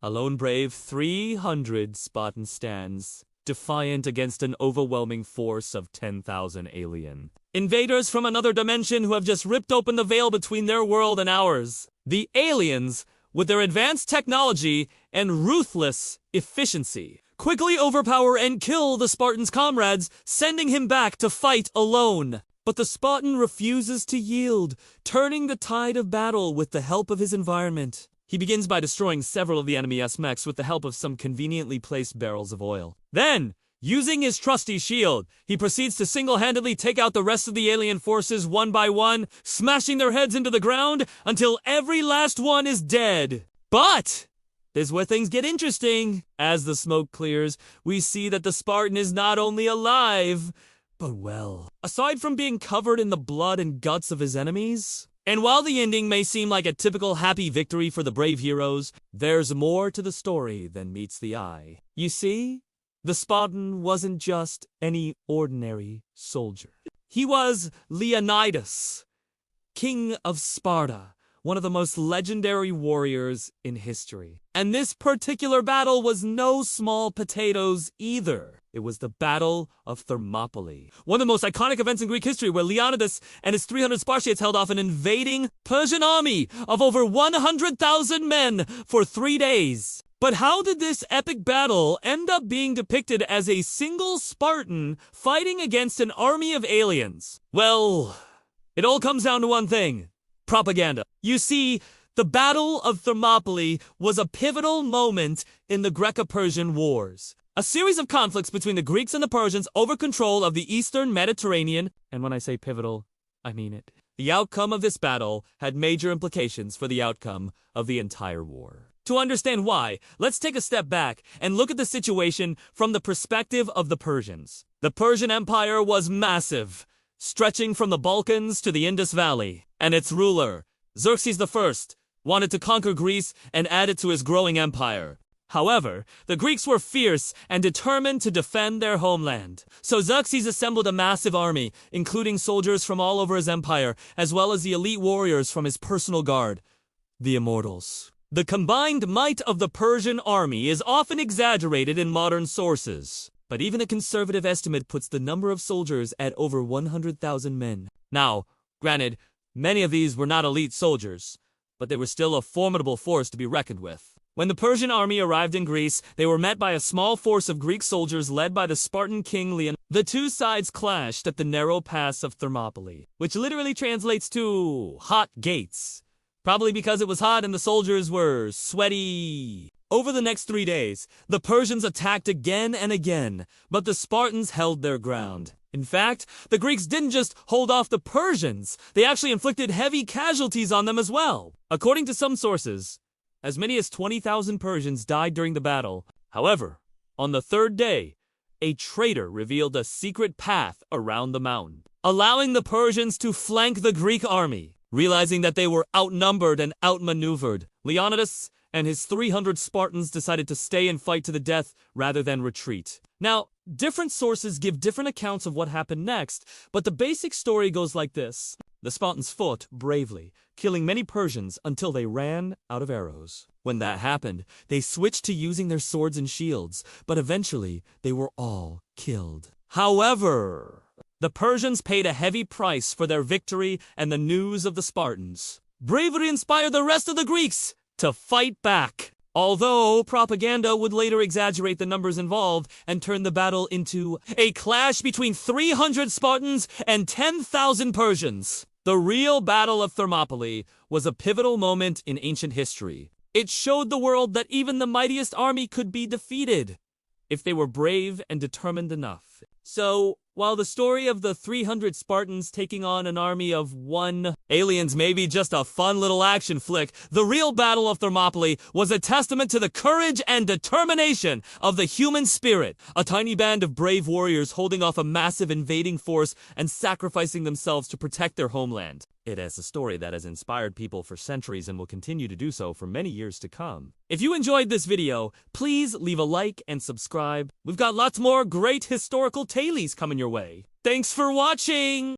A lone brave 300 Spartan stands, defiant against an overwhelming force of 10,000 alien invaders from another dimension who have just ripped open the veil between their world and ours. The aliens, with their advanced technology and ruthless efficiency, quickly overpower and kill the Spartan's comrades, sending him back to fight alone. But the Spartan refuses to yield, turning the tide of battle with the help of his environment. He begins by destroying several of the enemy S-mechs with the help of some conveniently placed barrels of oil. Then, using his trusty shield, he proceeds to single-handedly take out the rest of the alien forces one by one, smashing their heads into the ground until every last one is dead. But this is where things get interesting. As the smoke clears, we see that the Spartan is not only alive, but well. Aside from being covered in the blood and guts of his enemies, and while the ending may seem like a typical happy victory for the brave heroes, there's more to the story than meets the eye. You see, the Spartan wasn't just any ordinary soldier. He was Leonidas, king of Sparta, one of the most legendary warriors in history. And this particular battle was no small potatoes either. It was the Battle of Thermopylae, one of the most iconic events in Greek history, where Leonidas and his 300 Spartiates held off an invading Persian army of over 100,000 men for 3 days. But how did this epic battle end up being depicted as a single Spartan fighting against an army of aliens? Well, it all comes down to one thing: propaganda. You see, the Battle of Thermopylae was a pivotal moment in the Greco-Persian Wars, a series of conflicts between the Greeks and the Persians over control of the Eastern Mediterranean, and when I say pivotal, I mean it. The outcome of this battle had major implications for the outcome of the entire war. To understand why, let's take a step back and look at the situation from the perspective of the Persians. The Persian Empire was massive, stretching from the Balkans to the Indus Valley, and its ruler, Xerxes I, wanted to conquer Greece and add it to his growing empire. However, the Greeks were fierce and determined to defend their homeland. So Xerxes assembled a massive army, including soldiers from all over his empire, as well as the elite warriors from his personal guard, the Immortals. The combined might of the Persian army is often exaggerated in modern sources, but even a conservative estimate puts the number of soldiers at over 100,000 men. Now, granted, many of these were not elite soldiers, but they were still a formidable force to be reckoned with. When the Persian army arrived in Greece, they were met by a small force of Greek soldiers led by the Spartan king Leonidas. The two sides clashed at the narrow pass of Thermopylae, which literally translates to hot gates, probably because it was hot and the soldiers were sweaty. Over the next 3 days, the Persians attacked again and again, but the Spartans held their ground. In fact, the Greeks didn't just hold off the Persians, they actually inflicted heavy casualties on them as well. According to some sources, as many as 20,000 Persians died during the battle. However, on the third day, a traitor revealed a secret path around the mountain, allowing the Persians to flank the Greek army. Realizing that they were outnumbered and outmaneuvered, Leonidas and his 300 Spartans decided to stay and fight to the death rather than retreat. Now, different sources give different accounts of what happened next, but the basic story goes like this. The Spartans fought bravely, killing many Persians until they ran out of arrows. When that happened, they switched to using their swords and shields, but eventually they were all killed. However, the Persians paid a heavy price for their victory and the news of the Spartans. Bravery inspired the rest of the Greeks to fight back, although propaganda would later exaggerate the numbers involved and turn the battle into a clash between 300 Spartans and 10,000 Persians. The real Battle of Thermopylae was a pivotal moment in ancient history. It showed the world that even the mightiest army could be defeated if they were brave and determined enough. So, while the story of the 300 Spartans taking on an army of 1 aliens may be just a fun little action flick, the real Battle of Thermopylae was a testament to the courage and determination of the human spirit, a tiny band of brave warriors holding off a massive invading force and sacrificing themselves to protect their homeland. It is a story that has inspired people for centuries and will continue to do so for many years to come. If you enjoyed this video, please leave a like and subscribe. We've got lots more great historical tales coming your way. Thanks for watching!